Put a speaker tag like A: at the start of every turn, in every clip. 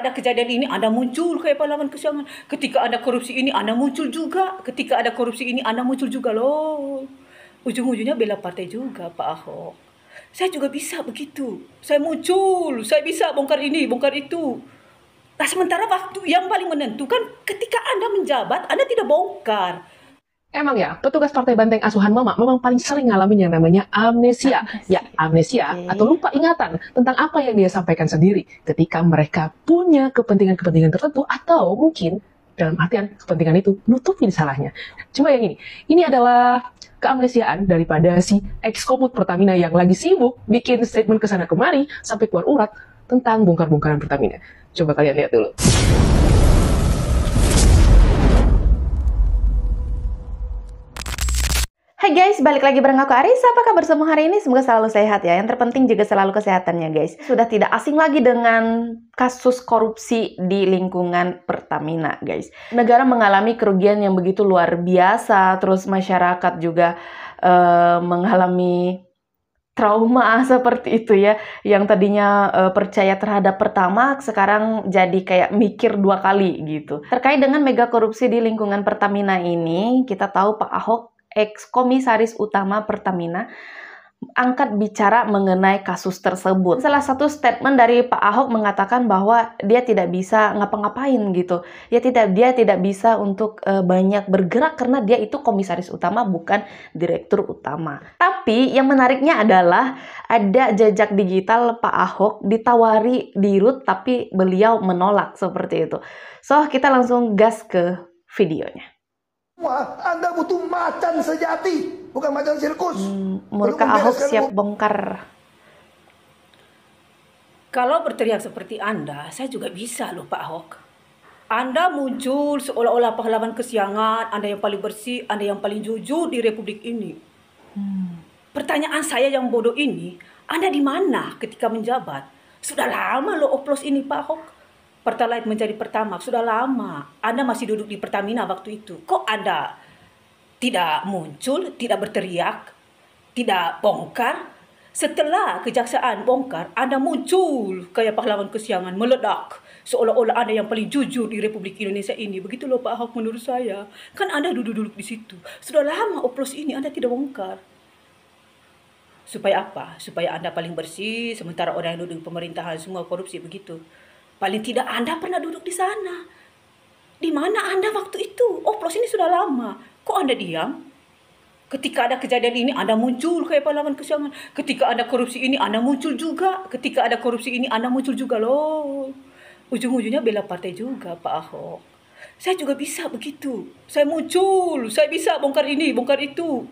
A: Ada kejadian ini, Anda muncul kayak pahlawan kesiangan. Ketika ada korupsi ini, Anda muncul juga. Ketika ada korupsi ini, Anda muncul juga loh. Ujung-ujungnya bela partai juga, Pak Ahok. Saya juga bisa begitu. Saya muncul, saya bisa bongkar ini, bongkar itu. Nah, sementara waktu yang paling menentukan ketika Anda menjabat, Anda tidak bongkar.
B: Emang ya, petugas Partai Banteng asuhan Mama memang paling sering ngalamin yang namanya amnesia. Ya, amnesia atau lupa ingatan tentang apa yang dia sampaikan sendiri ketika mereka punya kepentingan-kepentingan tertentu atau mungkin dalam artian kepentingan itu nutupin salahnya. Cuma yang ini adalah keamnesiaan daripada si ex-komut Pertamina yang lagi sibuk bikin statement kesana kemari sampai keluar urat tentang bongkar-bongkaran Pertamina. Coba kalian lihat dulu.
C: Hai guys, balik lagi bareng aku Arisa. Apa kabar semua hari ini? Semoga selalu sehat ya. Yang terpenting juga selalu kesehatannya guys. Sudah tidak asing lagi dengan kasus korupsi di lingkungan Pertamina guys. Negara mengalami kerugian yang begitu luar biasa. Terus masyarakat juga mengalami trauma seperti itu ya. Yang tadinya percaya terhadap Pertamax sekarang jadi kayak mikir dua kali gitu. Terkait dengan mega korupsi di lingkungan Pertamina ini, kita tahu Pak Ahok, ex-komisaris utama Pertamina, angkat bicara mengenai kasus tersebut. Salah satu statement dari Pak Ahok mengatakan bahwa dia tidak bisa ngapa-ngapain gitu. Dia tidak bisa untuk banyak bergerak karena dia itu komisaris utama bukan direktur utama. Tapi yang menariknya adalah ada jejak digital Pak Ahok ditawari dirut tapi beliau menolak seperti itu. So, kita langsung gas ke videonya.
D: Wah, Anda butuh macan sejati, bukan macan sirkus.
C: Murka Ahok siap bongkar.
A: Kalau berteriak seperti Anda, saya juga bisa loh Pak Ahok. Anda muncul seolah-olah pahlawan kesiangan, Anda yang paling bersih, Anda yang paling jujur di Republik ini. Pertanyaan saya yang bodoh ini, Anda di mana ketika menjabat? Sudah lama loh oplos ini Pak Ahok. Pertalite menjadi Pertamax sudah lama. Anda masih duduk di Pertamina waktu itu. Kok Anda tidak muncul, tidak berteriak, tidak bongkar? Setelah kejaksaan bongkar, Anda muncul kayak pahlawan kesiangan, meledak. Seolah-olah Anda yang paling jujur di Republik Indonesia ini. Begitu loh Pak Ahok menurut saya. Kan Anda duduk-duduk di situ. Sudah lama oplos ini Anda tidak bongkar. Supaya apa? Supaya Anda paling bersih, sementara orang yang duduk di pemerintahan semua korupsi begitu. Paling tidak Anda pernah duduk di sana. Di mana Anda waktu itu? Oplos ini sudah lama. Kok Anda diam? Ketika ada kejadian ini, Anda muncul kayak pahlawan kesiangan. Ketika ada korupsi ini, Anda muncul juga. Ketika ada korupsi ini, Anda muncul juga loh. Ujung-ujungnya bela partai juga, Pak Ahok. Saya juga bisa begitu. Saya muncul, saya bisa bongkar ini, bongkar itu.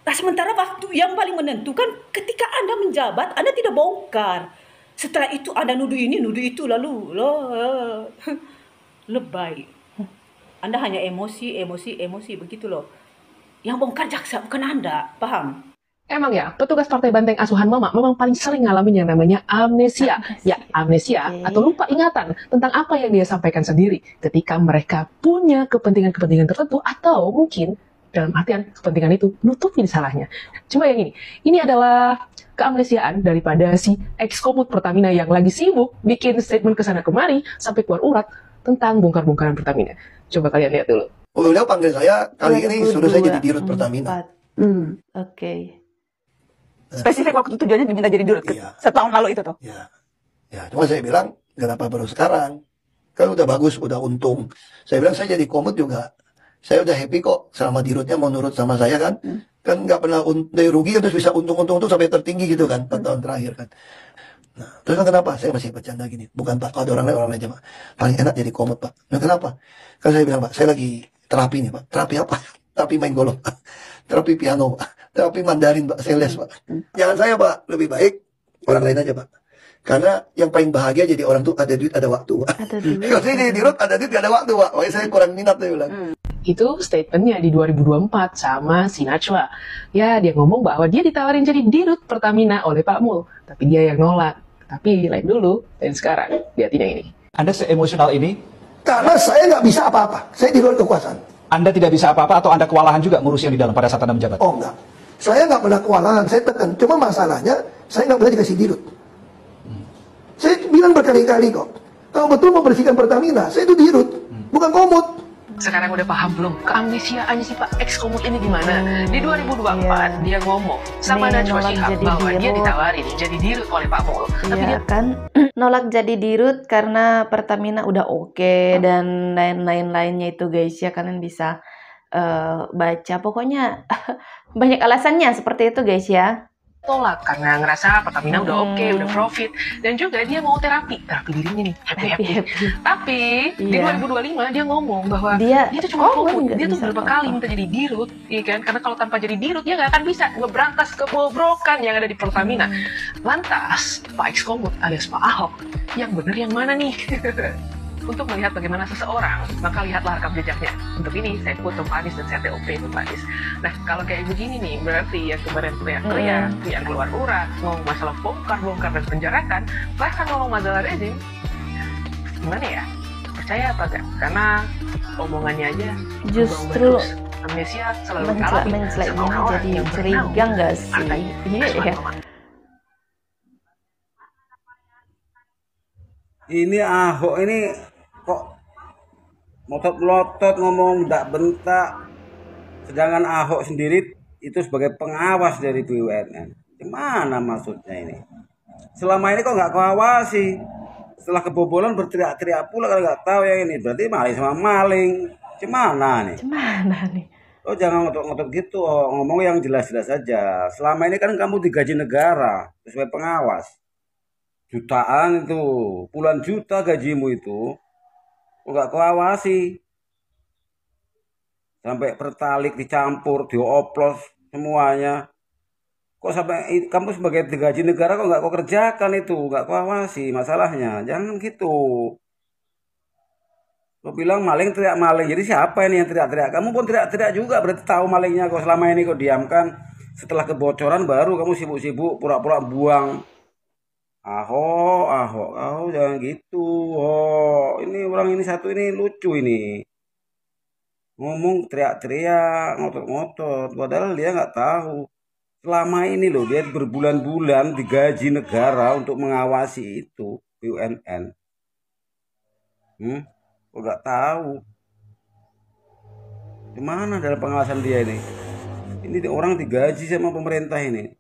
A: Nah, sementara waktu yang paling menentukan ketika Anda menjabat, Anda tidak bongkar. Setelah itu Anda nuduh ini, nuduh itu, lalu lebay. Anda hanya emosi begitu loh. Yang bongkar jaksa bukan Anda, paham?
B: Emang ya, petugas Partai Banteng asuhan Mama memang paling sering ngalamin yang namanya amnesia. Ya, amnesia atau lupa ingatan tentang apa yang dia sampaikan sendiri ketika mereka punya kepentingan-kepentingan tertentu atau mungkin dalam artian kepentingan itu nutupin salahnya. Cuma yang ini adalah keamnesiaan daripada si ex-komut Pertamina yang lagi sibuk bikin statement kesana kemari sampai keluar urat tentang bongkar-bongkaran Pertamina. Coba kalian lihat dulu.
D: Beliau panggil saya kali ini suruh saya jadi dirut Pertamina.
C: Oke.
E: Spesifik waktu tujuannya diminta jadi dirut setahun lalu itu tuh.
D: Ya, cuma saya bilang kenapa baru sekarang? Kan udah bagus, udah untung. Saya bilang saya jadi komut juga. Saya udah happy kok selama dirutnya mau nurut sama saya kan. Kan nggak pernah rugi terus bisa untung sampai tertinggi gitu kan 4 tahun terakhir kan. Nah, terus kan kenapa? Saya masih bercanda gini. Bukan Pak, kalau ada orang lain aja Pak. Paling enak jadi komut Pak. Nah, kenapa? Kan saya bilang Pak, saya lagi terapi nih Pak. Terapi apa? Terapi main golf. Terapi piano Pak. Terapi Mandarin Pak. Saya les Pak. Jangan saya Pak. Lebih baik orang lain aja Pak. Karena yang paling bahagia jadi orang tuh ada duit, ada waktu Pak.
C: Ada duit.
D: Kalau saya jadi dirut, ada duit, ada waktu Pak. Makanya saya kurang minat saya bilang.
B: Itu statementnya di 2024 sama si Najwa. Ya, dia ngomong bahwa dia ditawarin jadi dirut Pertamina oleh Pak Mul. Tapi dia yang nolak. Tapi lain dulu, dan sekarang, lihatin yang ini.
F: Anda se-emosional ini?
D: Karena saya nggak bisa apa-apa. Saya di luar kekuasaan.
F: Anda tidak bisa apa-apa atau Anda kewalahan juga ngurus yang di dalam pada saat Anda menjabat?
D: Oh enggak. Saya nggak pernah kewalahan. Saya tekan. Cuma masalahnya, saya nggak pernah dikasih dirut. Saya bilang berkali-kali kok. Kalau betul membersihkan Pertamina, saya itu dirut, bukan komut.
B: Sekarang udah paham belum keamnesiaan si Pak ex-komut ini gimana? Di 2024 dia ngomong sama
C: Nih,
B: Najwa
C: nolak
B: Shihab
C: jadi
B: bahwa dia
C: dirut.
B: ditawarin jadi dirut oleh Pak Mul. Tapi
C: Iya
B: dia
C: kan nolak jadi dirut karena Pertamina udah oke dan lain-lainnya itu guys ya, kalian bisa baca. Pokoknya banyak alasannya seperti itu guys ya.
B: tolak karena ngerasa Pertamina udah oke, udah profit, dan juga dia mau terapi dirinya nih, happy. Tapi di
C: Iya.
B: 2025 dia ngomong bahwa
C: Dia-
B: dia tuh cuma
C: oh,
B: komut,
C: nggak
B: dia tuh
C: bisa
B: berapa
C: apa-apa.
B: kali minta jadi dirut, iya kan? Karena kalau tanpa jadi dirut dia nggak akan bisa ngeberantas kebobrokan yang ada di Pertamina. Lantas Pak ex komut alias Pak Ahok, yang bener yang mana nih? Untuk melihat bagaimana seseorang, maka lihatlah rekam jejaknya. Untuk ini, saya foto Pak Anies dan saya TOP itu Pak Anies. Nah, kalau kayak begini nih, berarti yang kemarin teriak-teriak, yang keluar urat, ngomong masalah bongkar-bongkar dan penjarakan, bahkan ngomong masalah rezim, gimana ya? Percaya apa gak? Karena omongannya aja
C: Justru
B: bagus. Amnesia selalu kalah
C: mencelaknya
B: sama orang
C: jadi
B: yang
C: curiga nggak sih?
B: hartai
C: Iya ya.
G: Ini Ahok ini kok motot-melotot ngomong ndak bentak, sedangkan Ahok sendiri itu sebagai pengawas dari BUMN. Gimana maksudnya ini? Selama ini kok nggak kau awasi? Setelah kebobolan berteriak-teriak pula kalau nggak tahu yang ini, berarti maling sama maling. Gimana nih?
C: Gimana nih?
G: Oh jangan ngotot-ngotot gitu, oh, ngomong yang jelas-jelas saja. Selama ini kan kamu digaji negara sebagai pengawas. Jutaan itu, puluhan juta gajimu itu, kok nggak kau awasi. Sampai pertalik dicampur, dioplos semuanya. Kok sampai kamu sebagai digaji negara kok nggak kau kerjakan itu, nggak kau awasi masalahnya. Jangan gitu. Kau bilang maling teriak maling, jadi siapa ini yang teriak-teriak? Kamu pun teriak-teriak juga, berarti tahu malingnya. Kau selama ini kau diamkan, setelah kebocoran baru kamu sibuk-sibuk pura-pura buang. Ahok, jangan gitu. Oh, ini orang ini satu ini lucu ini. Ngomong teriak-teriak, ngotot-ngotot, padahal dia nggak tahu. Selama ini loh dia berbulan-bulan digaji negara untuk mengawasi itu BUMN. Kok nggak tahu? Gimana dalam pengawasan dia ini? Ini orang digaji sama pemerintah ini.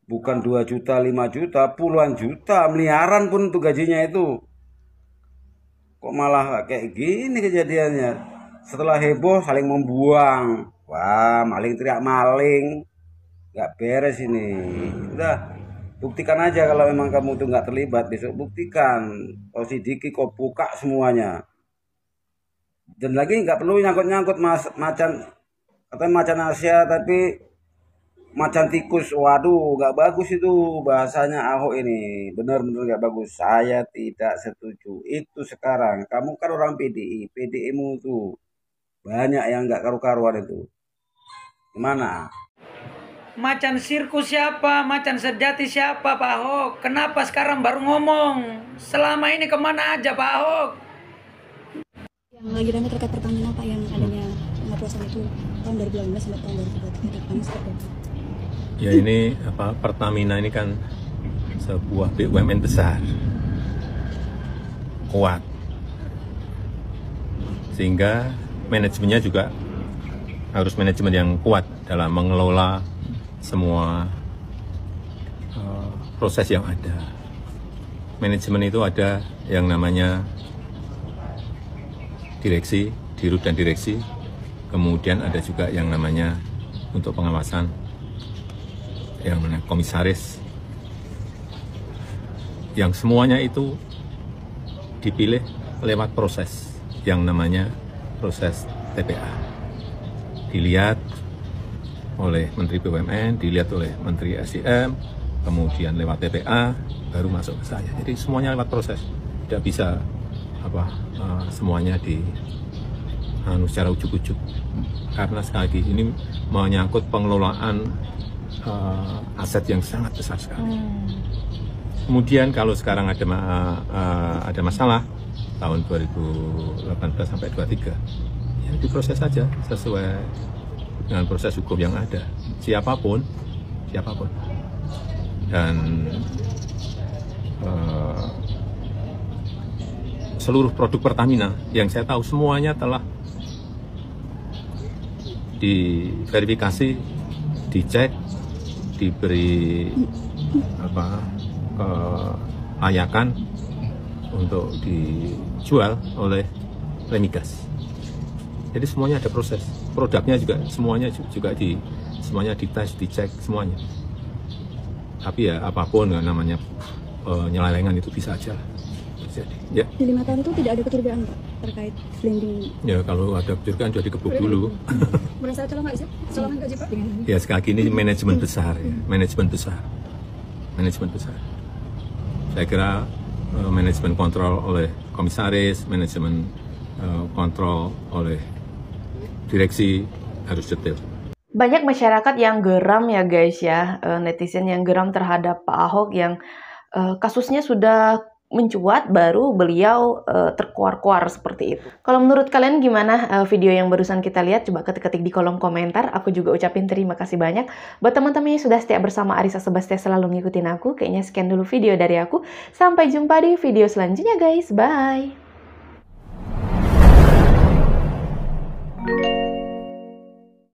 G: Bukan 2 juta, 5 juta, puluhan juta, miliaran pun untuk gajinya itu. Kok malah kayak gini kejadiannya? Setelah heboh saling membuang. Wah, maling teriak maling. Gak beres ini. Udah, buktikan aja kalau memang kamu tuh nggak terlibat. Besok buktikan. Kau sidiki, kau buka semuanya. Dan lagi nggak perlu nyangkut-nyangkut macan. Katanya macan Asia, tapi macan tikus. Waduh, nggak bagus itu bahasanya Ahok ini. Bener-bener nggak bagus. Saya tidak setuju. Itu sekarang. Kamu kan orang PDI. PDI-mu tuh banyak yang nggak karu-karuan itu. Gimana?
H: Macan sirkus siapa? Macan sejati siapa Pak Ahok? Kenapa sekarang baru ngomong? Selama ini kemana aja Pak Ahok?
I: Yang lagi ramai terkait Pertamina Pak, yang adanya pengoplosan itu tahun 2018 sampai tahun 2023. Depannya seperti apa?
J: Ya ini Pertamina ini kan sebuah BUMN besar, kuat, sehingga manajemennya juga harus manajemen yang kuat dalam mengelola semua proses yang ada. Manajemen itu ada yang namanya direksi, dirut dan direksi, kemudian ada juga yang namanya untuk pengawasan, yang namanya komisaris, yang semuanya itu dipilih lewat proses yang namanya proses TPA. Dilihat oleh Menteri BUMN, dilihat oleh Menteri SDM, kemudian lewat TPA, baru masuk ke saya. Jadi semuanya lewat proses, tidak bisa semuanya secara ujuk-ujuk. Karena sekali lagi ini menyangkut pengelolaan aset yang sangat besar sekali. Kemudian kalau sekarang ada masalah tahun 2018 sampai 2023, ya diproses saja sesuai dengan proses hukum yang ada, siapapun. Dan seluruh produk Pertamina yang saya tahu semuanya telah diverifikasi, dicek, diberi kelayakan untuk dijual oleh Lemigas. Jadi semuanya ada proses, produknya juga semuanya dites, dicek semuanya. Tapi ya apapun namanya penyelewengan itu bisa aja terjadi. Ya.
I: Di 5 tahun itu tidak ada kecurigaan Pak terkait blending.
J: Ya kalau ada kecurigaan sudah dikebuk dulu.
I: Merasa colong nggak sih? Colongan nggak sih Pak?
J: Ya sekali lagi ini manajemen besar, ya. Manajemen besar. Saya kira manajemen kontrol oleh komisaris, manajemen kontrol oleh direksi harus detail.
C: Banyak masyarakat yang geram ya guys ya, netizen yang geram terhadap Pak Ahok yang kasusnya sudah mencuat baru beliau terkuar-kuar seperti itu. Kalau menurut kalian gimana video yang barusan kita lihat? Coba ketik-ketik di kolom komentar. Aku juga ucapin terima kasih banyak buat teman-teman yang sudah setia bersama Arissa Sebastia selalu ngikutin aku. Kayaknya sekian dulu video dari aku. Sampai jumpa di video selanjutnya guys. Bye!